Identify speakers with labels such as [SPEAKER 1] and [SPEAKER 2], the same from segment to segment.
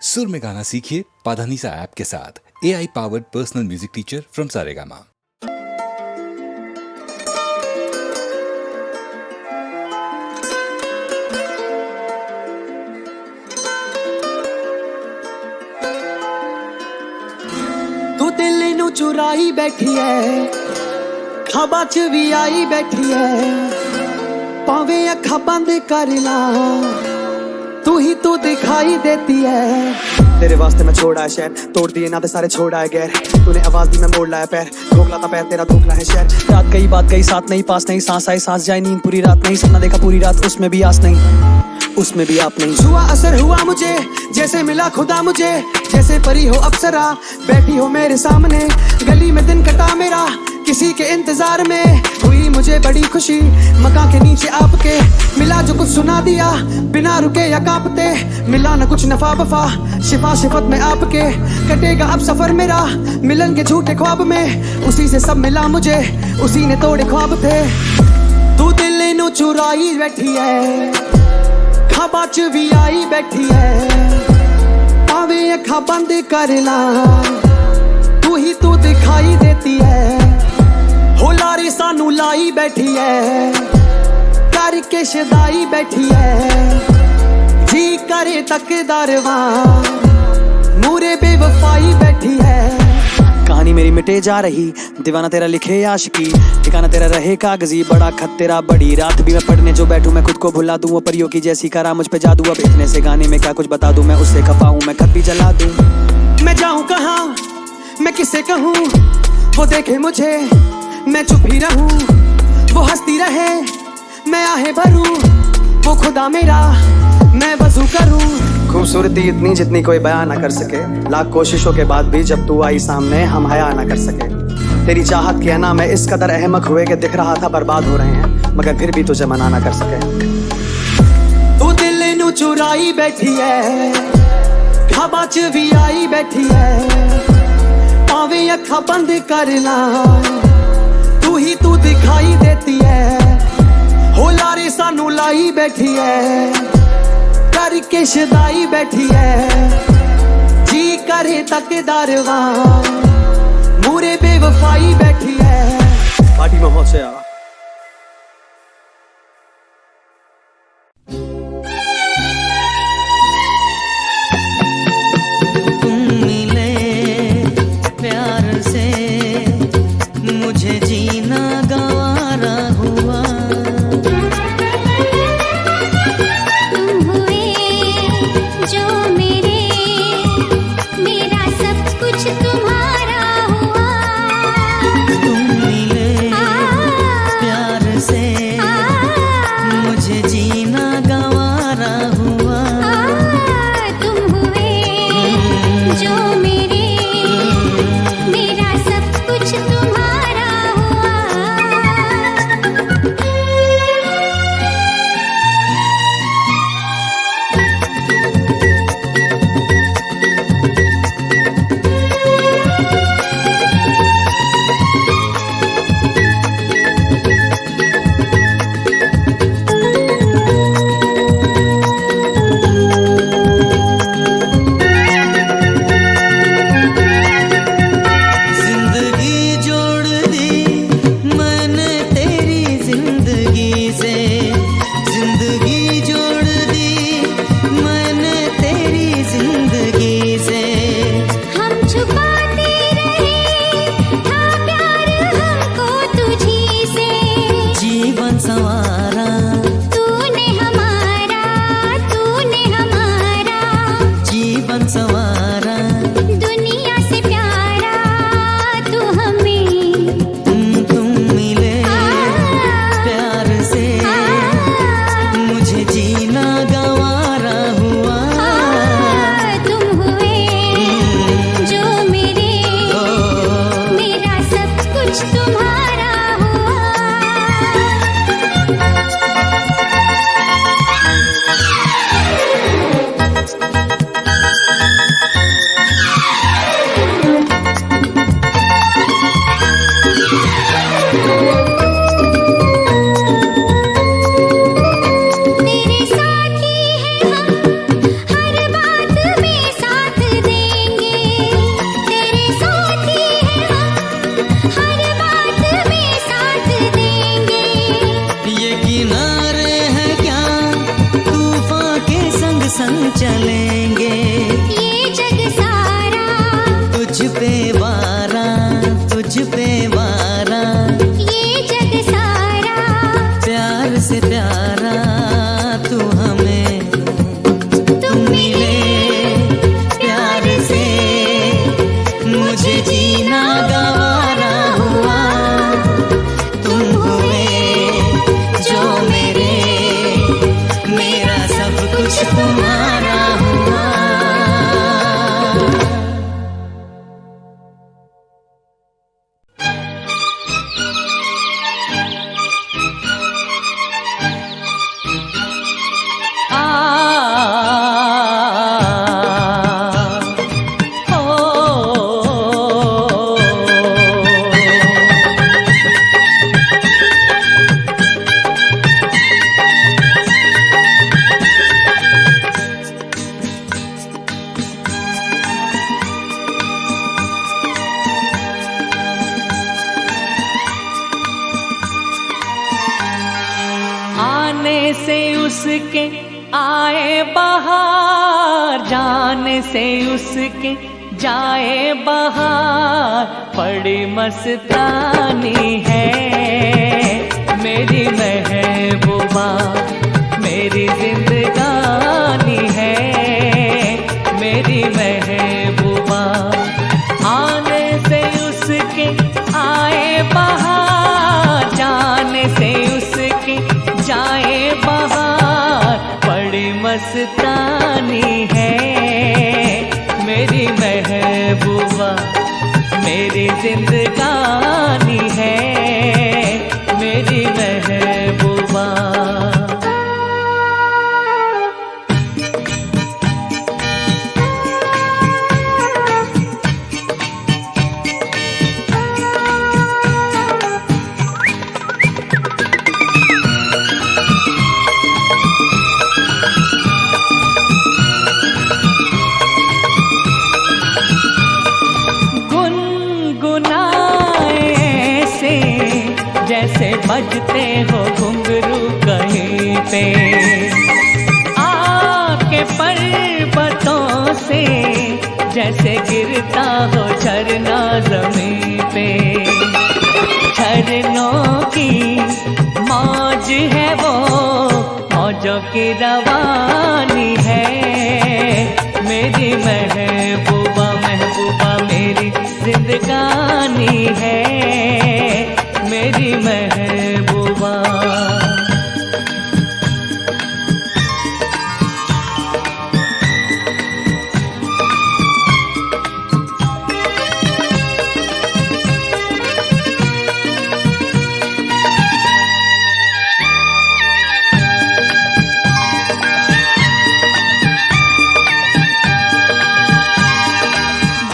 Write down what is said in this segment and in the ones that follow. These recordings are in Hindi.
[SPEAKER 1] सुर में गाना सीखिए पाधानीसा ऐप के साथ। AI powered personal music teacher from Saregama.
[SPEAKER 2] तू दिल नू चुराई बैठी है, खाबा च भी आई बैठी है। पावे अखा बंद कर ला, तू ही तू दिखाई देती है। तेरे वास्ते मैं छोड़ा है शहर, तोड़ दिए नाते सारे छोड़ा है गैर। तूने आवाज दी मैं मोड़ लाया पैर, रोक लाता पैर तेरा धोखला है शहर। रात गई बात गई साथ नहीं, पास नहीं, सांस आई सांस जाए, नींद पूरी रात नहीं, सपना देखा पूरी रात, उसमें भी आस नहीं, उसमें भी आप नहीं। हुआ असर हुआ मुझे, जैसे मिला खुदा मुझे, जैसे परी हो अप्सरा बैठी हो मेरे सामने। गली में दिन कटा मेरा किसी के इंतजार में, हुई मुझे बड़ी खुशी मकान के नीचे आपके। मिला जो कुछ सुना दिया बिना रुके या कांपते, मिला न कुछ नफा वफा शिफा शिफत में आपके। कटेगा अब सफर मेरा मिलन के झूठे ख्वाब में, उसी से सब मिला मुझे, उसी ने तोड़े ख्वाब थे। तू दिल नू चुराई बैठी है, खाबा च भी आई बैठी है। पावे अखा बंद कर ला, तू ही तू दिखाई देती है। हो लारी सानू लाई बैठी है, करके शदाई बैठी है। जी करे तकदारवा मूरे बेवफाई बैठी है। कहानी मेरी मिटे जा रही, दीवाना तेरा लिखे आशिकी, ठिकाना तेरा रहे कागजी, बड़ा खत तेरा बड़ी रात भी मैं पढ़ने जो बैठूं, मैं खुद को भुला दूं। वो परियों की जैसी करा मुझ पे जादू, अब इतने से गाने में क्या कुछ बता दूं, मैं उससे खफा हूं, मैं खत भी जला दूं। मैं जाऊं कहाँ, मैं किसे कहूँ, वो देखे मुझे मैं चुप ही रहूं। वो हंसती रहे मैं आहे भरूं, वो खुदा मेरा मैं वजू करूं। खूबसूरती इतनी जितनी कोई बयां ना कर सके, लाख कोशिशों के बाद भी जब तू आई सामने हम हया ना कर सके। तेरी चाहत के ना मैं इस कदर अहमक हुए कि दिख रहा था बर्बाद हो रहे हैं, मगर फिर भी तुझे मना ना कर सके। तू दिल नू चुराई बैठी है, खाबा च भी आई बैठी है। पावे अखा बंद कर ला, तू ही तू दिखाई देती है। हो लारे सानू लाई बैठी है, करके शदाई बैठी है। जी करे तकदारवा मूरे बेवफाई बैठी है। पार्टी में हो से आ
[SPEAKER 3] मुझे जीना गवारा हुआ।
[SPEAKER 4] तुम हुए जो मेरे, मेरा सब कुछ तुम्हारा हुआ।
[SPEAKER 3] तुम मिले से उसके आए बहार, जाने से उसके जाए बहार, बड़ी मस्तानी है मेरी महबूबा, मेरी जिंदगानी है मेरी महबूबा। आने से उसके आए बहार, जाने से उसके जाए बहार, बड़ी मस्तानी है मेरी महबूबा, मेरी जिंदगानी है मेरी महबूबा। जैसे बजते हो घुंघरू कहीं पे, आके पर्वतों से जैसे गिरता हो झरना जमीन पे। झरनों की मौज है वो, मौजों की रवानी है मेरी महबूबा, महबूबा मेरी जिंदगानी है मेरी महबूबा।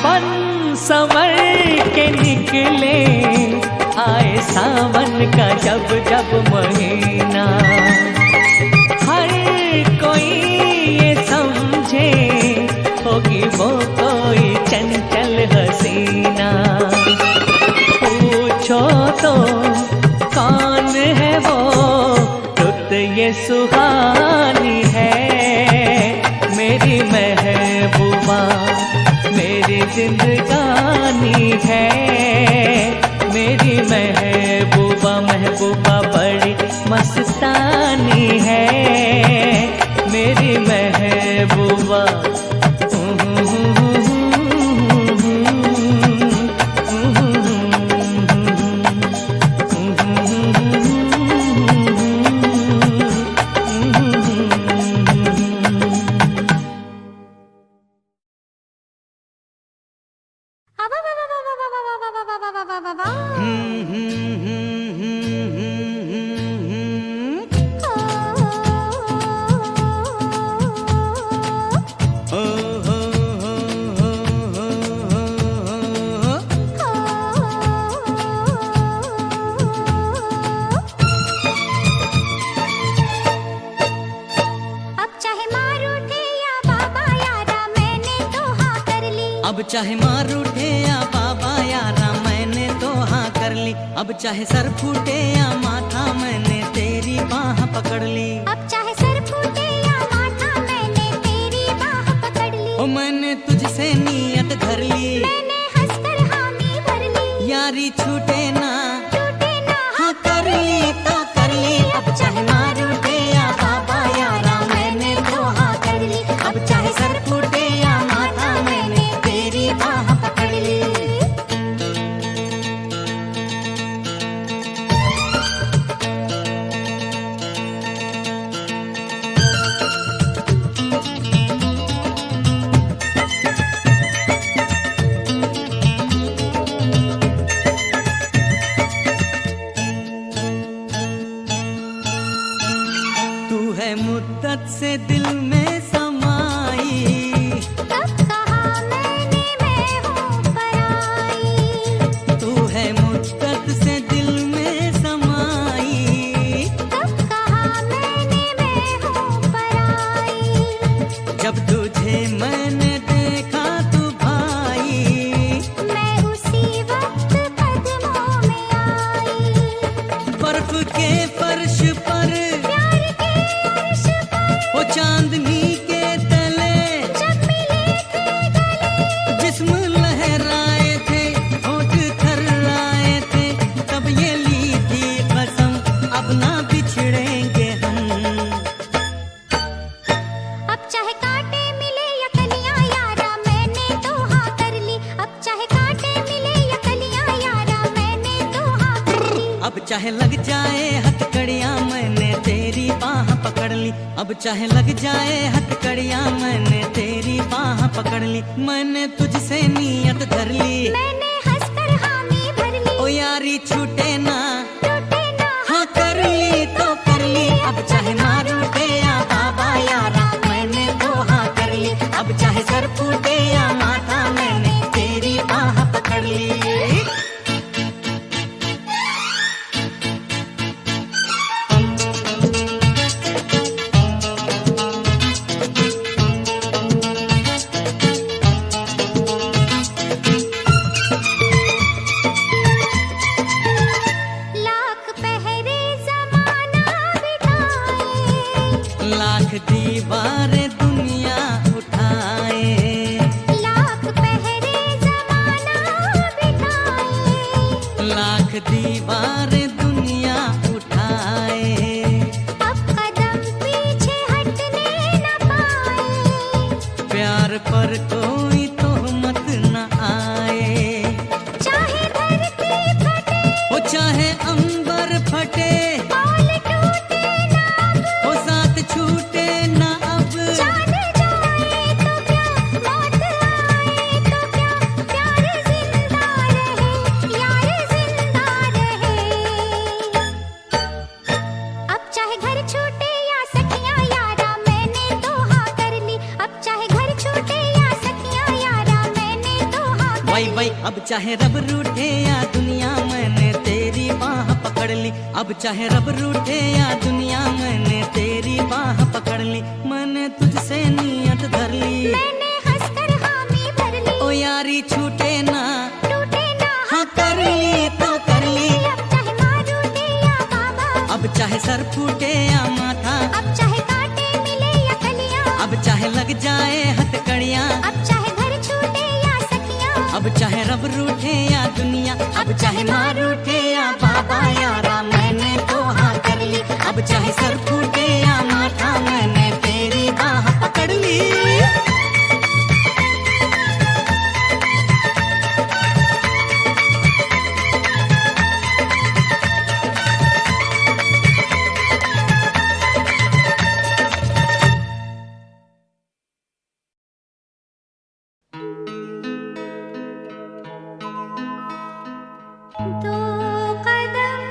[SPEAKER 3] बन संवर के निकले आए सावन का जब जब महीना, हर कोई ये समझे होगी वो कोई चंचल हसीना। पूछो तो कौन है वो, रुत ये सुहानी है मेरी महबूबा, मेरी जिंदगानी है मेरी महबूबा, महबूबा बड़ी मस्तानी है मेरी महबूबा। अब चाहे मार उठे या बाबा यारा मैंने तो हाँ कर ली, अब चाहे सर फूटे या माथा मैंने तेरी बाह पकड़ ली।
[SPEAKER 4] अब चाहे सर फूटे या माथा मैंने तेरी बाह पकड़ ली।
[SPEAKER 3] ओ मैंने तुझसे नीयत धर ली,
[SPEAKER 4] मैंने हंसकर हामी भर ली।
[SPEAKER 3] यारी छूटे ना
[SPEAKER 4] टूटे ना
[SPEAKER 3] हाँ कर ली तो कर ली।
[SPEAKER 4] अब चाहे मार उठे या बाबा यारा मैंने तो हाँ कर ली।
[SPEAKER 3] अब चाहे सर फूटे या माथा मैंने तेरी बाह पकड़ ली। चाहे लग जाए हथकड़ियां मैंने तेरी बाह पकड़ ली, अब चाहे लग जाए हथकड़ियां मैंने तेरी बाह पकड़ ली। मैंने तुझसे नीयत धर ली,
[SPEAKER 4] मैंने हंसकर हामी भर ली,
[SPEAKER 3] ओ यारी छूटे ना,
[SPEAKER 4] टूटे ना
[SPEAKER 3] हाँ कर ली तो कर ली। अब चाहे मार उठे या बाबा यारा मैंने तो हाँ कर ली, अब चाहे सर फूटे या माथा मैंने तेरी बाह पकड़ ली।
[SPEAKER 4] लाख पहरे जमाना बिठाए,
[SPEAKER 3] लाख दीवारें दुनिया उठाए,
[SPEAKER 4] लाख पहरे जमाना बिठाए,
[SPEAKER 3] लाख दीवारें दुनिया उठाए।
[SPEAKER 4] अब कदम पीछे हटने न पाए,
[SPEAKER 3] प्यार पर कोई तोहमत न आए,
[SPEAKER 4] चाहे धरती फटे
[SPEAKER 3] वो चाहे अंबर फटे,
[SPEAKER 4] बाल टूटे ना अब,
[SPEAKER 3] वो साथ छूटे न अब।
[SPEAKER 4] चांद जाए तो क्या मौत आए तो क्या, प्यार जिंदा रहे यार जिंदा रहे। अब चाहे घर छूटे या सखियां यारा मैंने तो हाँ कर ली, अब चाहे घर छूटे या सखियां यारा मैंने तो हाँ कर
[SPEAKER 3] वही वही अब चाहे रब रूठे या दुनिया मैंने तेरी बाह पकड़ ली, अब चाहे रब रूठे या दुनिया मैंने तेरी बाह पकड़ ली। मैंने तुझसे नीयत धर ली,
[SPEAKER 4] मैंने हंसकर हामी भर ली,
[SPEAKER 3] ओ यारी छूटे ना,
[SPEAKER 4] टूटे ना
[SPEAKER 3] हाँ कर ली तो कर ली।
[SPEAKER 4] अब चाहे मार उठे या बाबा,
[SPEAKER 3] अब चाहे सर फूटे या माथा,
[SPEAKER 4] अब चाहे कांटे मिले या कलियां,
[SPEAKER 3] अब चाहे लग जाए हथकड़ियां,
[SPEAKER 4] अब चाहे घर छूटे या सखियां,
[SPEAKER 3] अब चाहे रब रूठे या दुनिया, अब चाहे मार उठे या बाबा यारा मैंने तो हाँ कर ली, अब चाहे सर फूटे या माथा मैंने तेरी बाह पकड़ ली।
[SPEAKER 4] दो कदम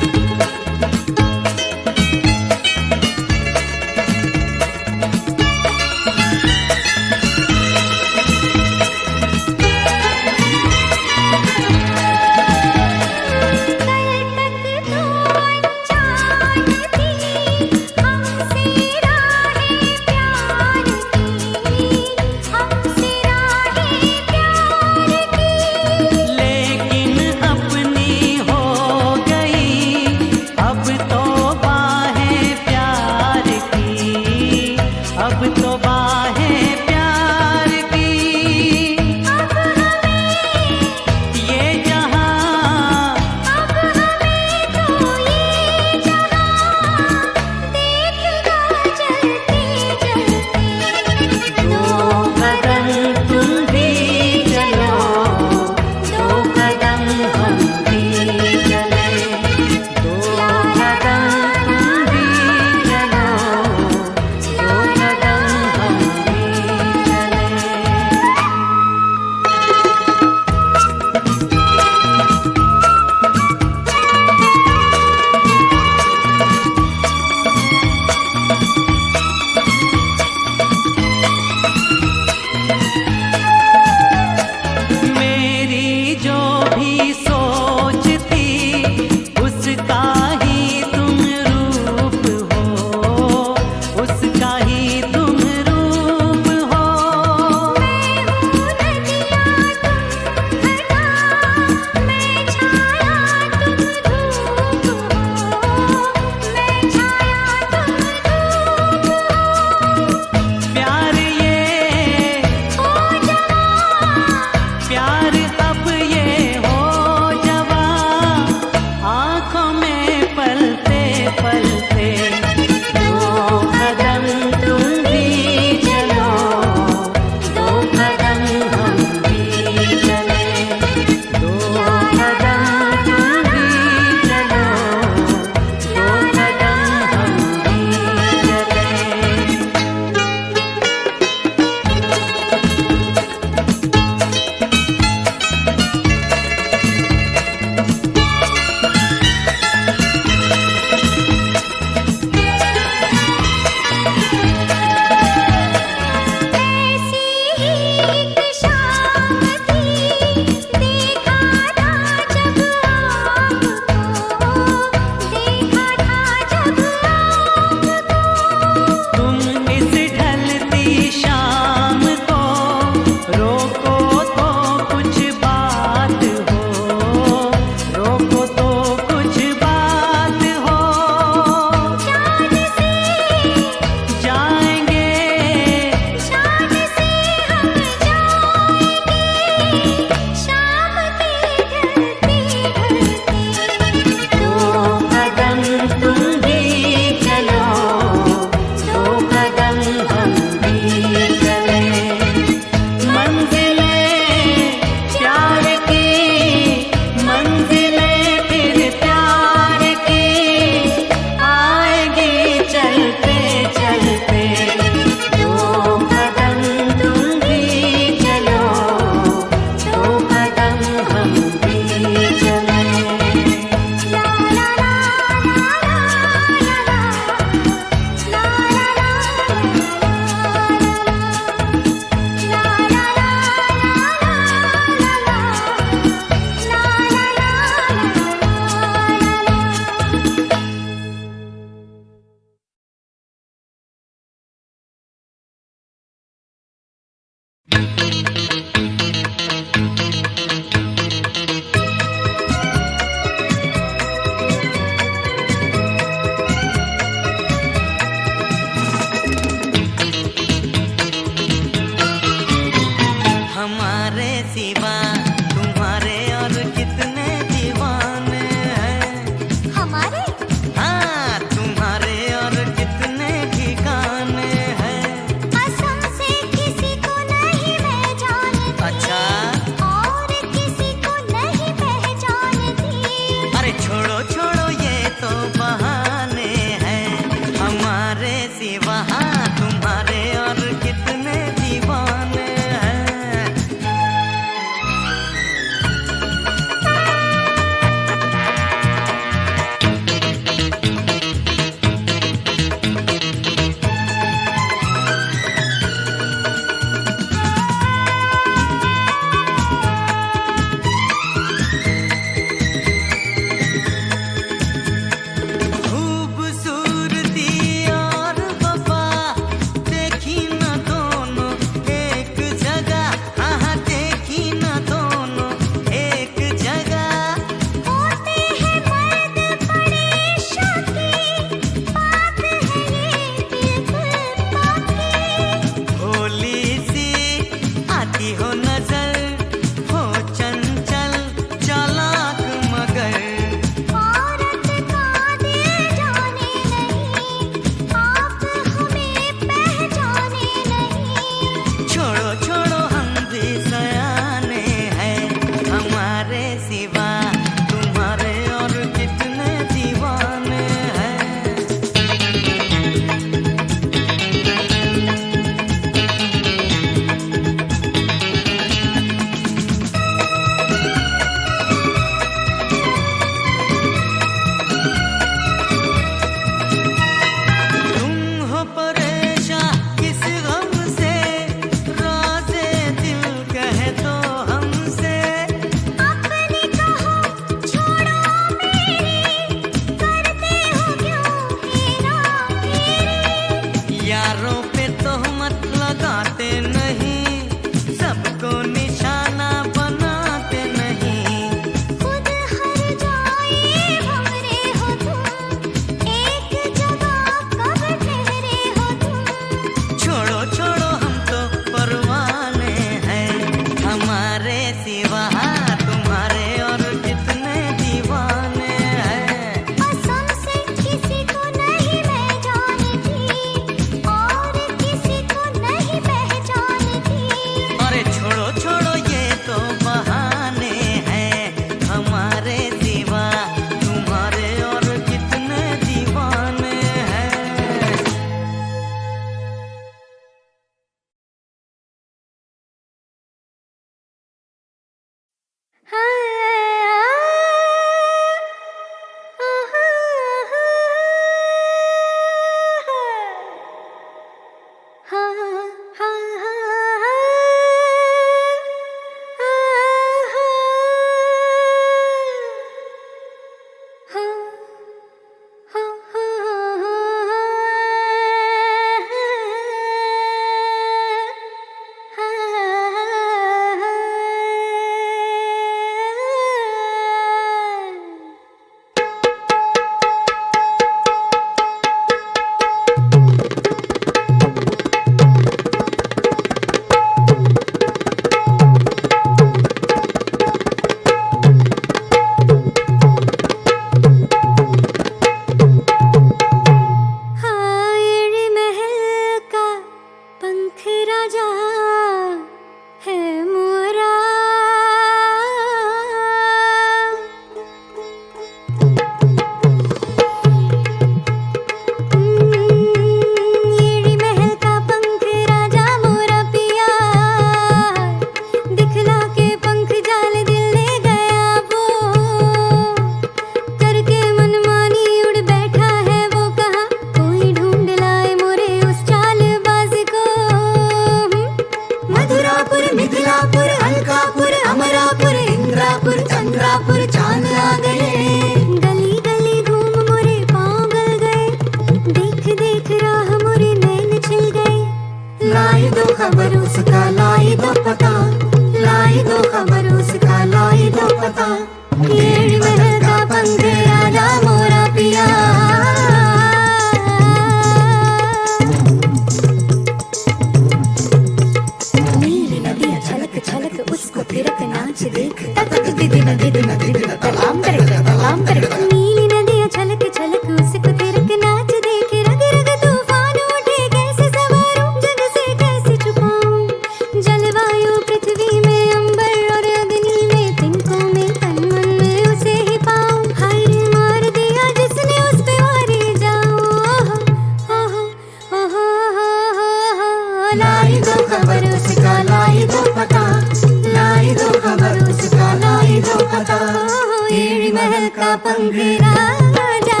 [SPEAKER 4] महल का पंख राजा,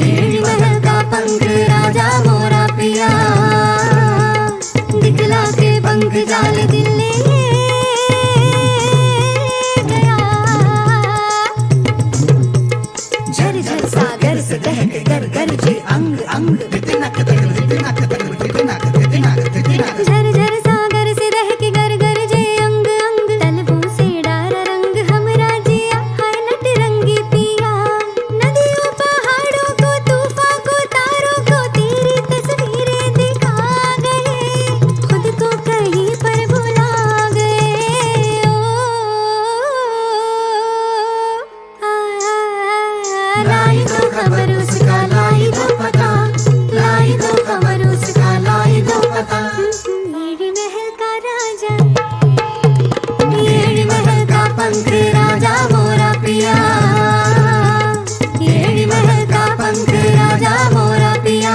[SPEAKER 4] एड़ी महल का पंख राजा मोरा पिया, दिखला के पंख जाल दिल ले गया। झर झर सागर से दहक गर गर जे अंग अंग, झर झर सागर से दहक गर गर जे अंग अंग, तलवों से डारा रंग हमरा जिया हाय नट रंगी पिया। नदियों पहाड़ों को तूफान को तारों को तेरी तस्वीरें दिखा गए, खुद को कहीं पर भुला गए। ओ लाई दो खबर उसका, लाई दो पता, लाई दो खबर उसका, लाई दो पता। एड़ी महल का राजा, एड़ी महल का पंख राजा मोरा पिया, एड़ी महल का पंख राजा मोरा पिया।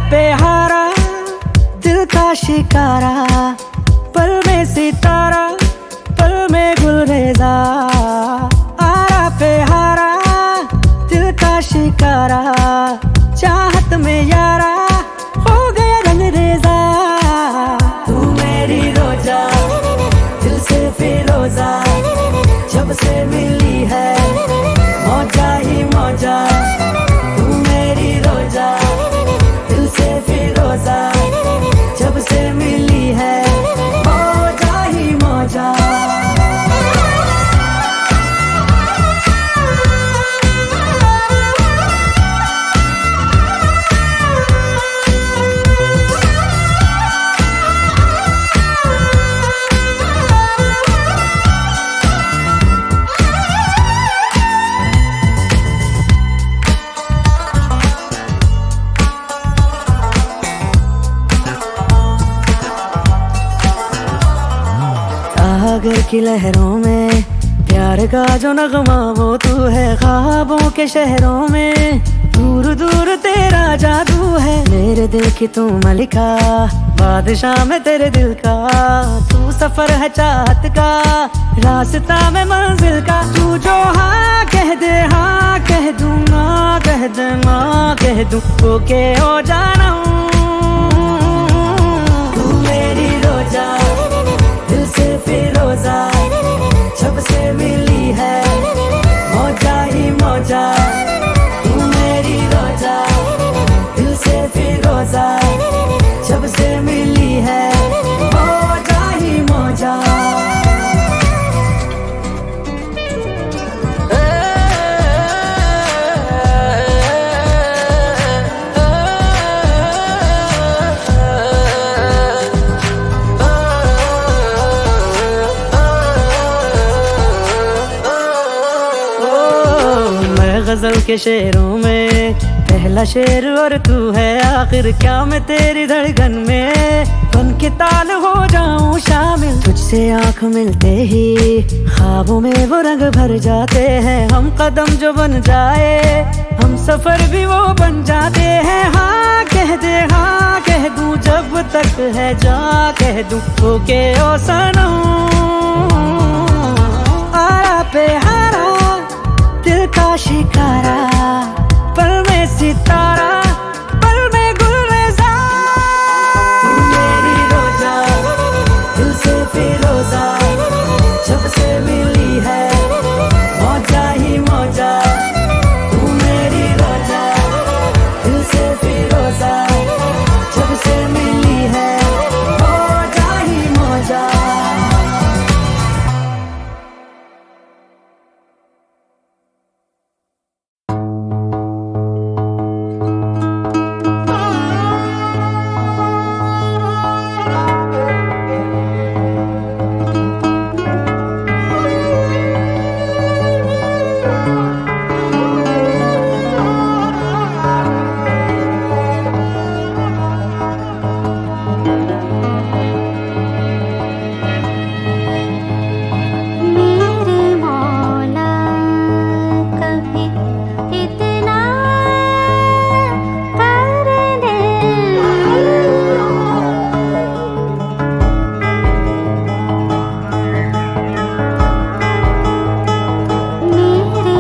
[SPEAKER 2] बेहारा दिल का शिकारा, पल में सितारा पल में गुलरेजा। आरा बेहारा दिल का शिकारा, चाहत में यारा हो गया रंग रेजा। तू मेरी रोजा दिल से फिरोजा, जब से मिली है मौजा ही मौजा। तू मेरी रोजा दिल से फिरोजा, जब से मिली है मौजा ही मौजा। सागर की लहरों में प्यार का जो नगमा वो तू है। ख्वाबों के शहरों में दूर दूर तेरा जादू है। मेरे दिल की तू मलिका, बादशाह में तेरे दिल का। तू सफर है चाहत का, रास्ता में मंजिल का। तू जो हाँ कह दे हाँ कह दूँ, ना कह दे ना कह दूँ, ओके हो जाना। तू मेरी रोजा दिल से फिरोजा, जब से मिली है मौजा ही मौजा। तू मेरी रोजा दिल से फिरोजा, जब से मिली है मौजा ही मौजा। गजल के शेरों में पहला शेर और तू है आखिर। क्या मैं तेरी धड़कन में बन के ताल हो जाऊं शामिल। तुझसे आँख मिलते ही ख्वाबों में वो रंग भर जाते हैं। हम कदम जो बन जाए हम सफर भी वो बन जाते हैं। हाँ कह दे हाँ कह दूं, जब तक है जा कह दूं, ओके ओ सनम। आरा
[SPEAKER 3] पे हारा, दिल का शिकारा, पल में सितारा, पल में गुलरेज़ा। तू मेरी रोजा, दिल से फिरोजा, जब से मिली है मौजा ही मौजा। तू मेरी रोजा, दिल से फिरोजा, जब से मिली है मौजा ही मौजा।
[SPEAKER 4] मेरे मौला कभी इतना कर दे, मेरे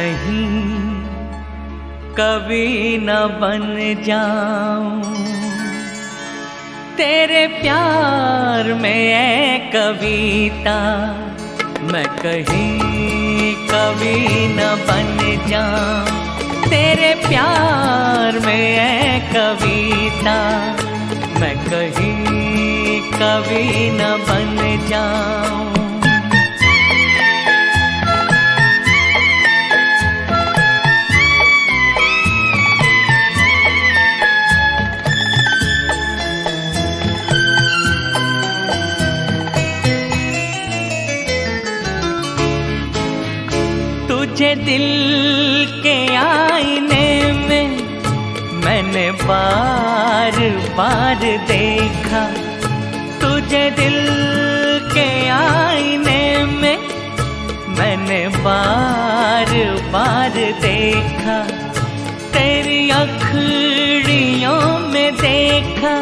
[SPEAKER 3] कहीं कभी न बन जाऊं तेरे प्यार में ऐ कविता। मैं कहीं कभी न बन जाऊं तेरे प्यार में ऐ कविता। मैं कहीं कभी न बन जाऊं। तुझे दिल के आईने में मैंने बार बार देखा। तुझे दिल के आईने में मैंने बार बार देखा। तेरी अखड़ियों में देखा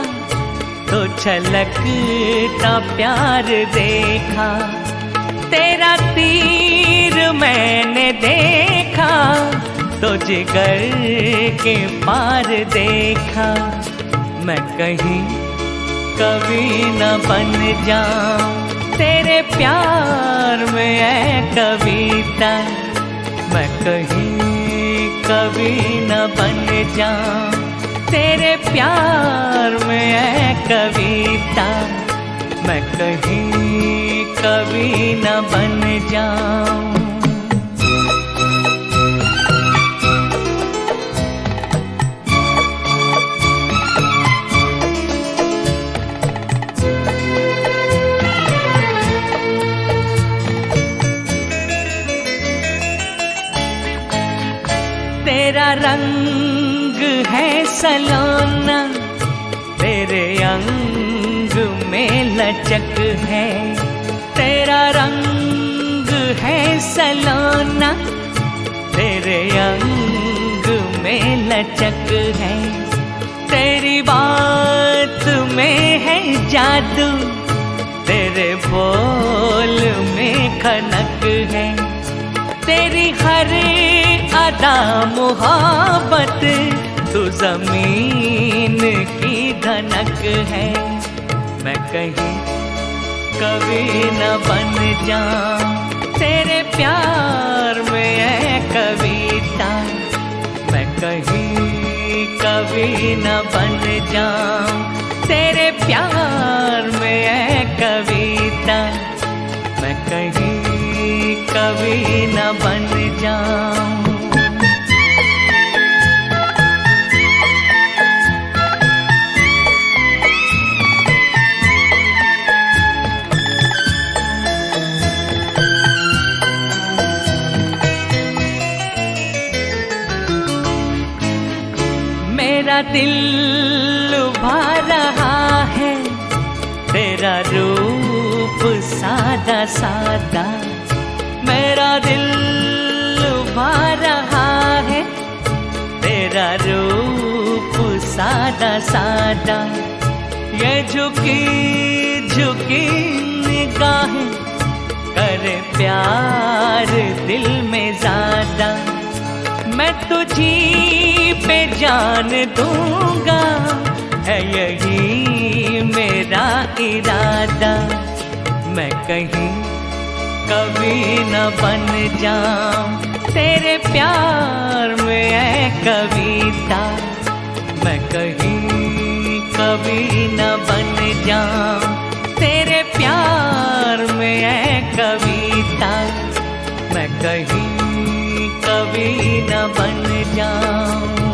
[SPEAKER 3] तो छलकता प्यार देखा। तेरा तीर मैंने देखा तो जिगर के पार देखा। मैं कहीं कभी न बन जाऊं तेरे प्यार में ऐ कविता। मैं कहीं कभी न बन जाऊं तेरे प्यार में ऐ कविता। मैं कहीं कभी न बन जाऊं। तेरा रंग है सलोना तेरे अंग में लचक है। तेरा रंग है सलोना तेरे अंग में लचक है। तेरी बात में है जादू तेरे बोल में खनक है। तेरी हर अदा मुहब्बत तू जमीन की धनक है। मैं कहीं कभी न बन जाऊं तेरे प्यार में ऐ कविता। मैं कहीं कभी न बन जाऊं तेरे प्यार में ऐ कविता। मैं कहीं कभी न बन जाऊं। मेरा दिल लुभा रहा है तेरा रूप सादा सादा। मेरा दिल लुभा रहा है तेरा रूप सादा सादा। ये झुकी झुकी निगाहें करे प्यार दिल में ज्यादा। मैं तुझी पे जान दूंगा है यही मेरा इरादा। मैं कहीं कभी न बन जाऊं तेरे प्यार में ऐ कविता। मैं कहीं कभी न बन जाऊं तेरे प्यार में ऐ कविता। मैं कहीं कभी न बन जाऊं।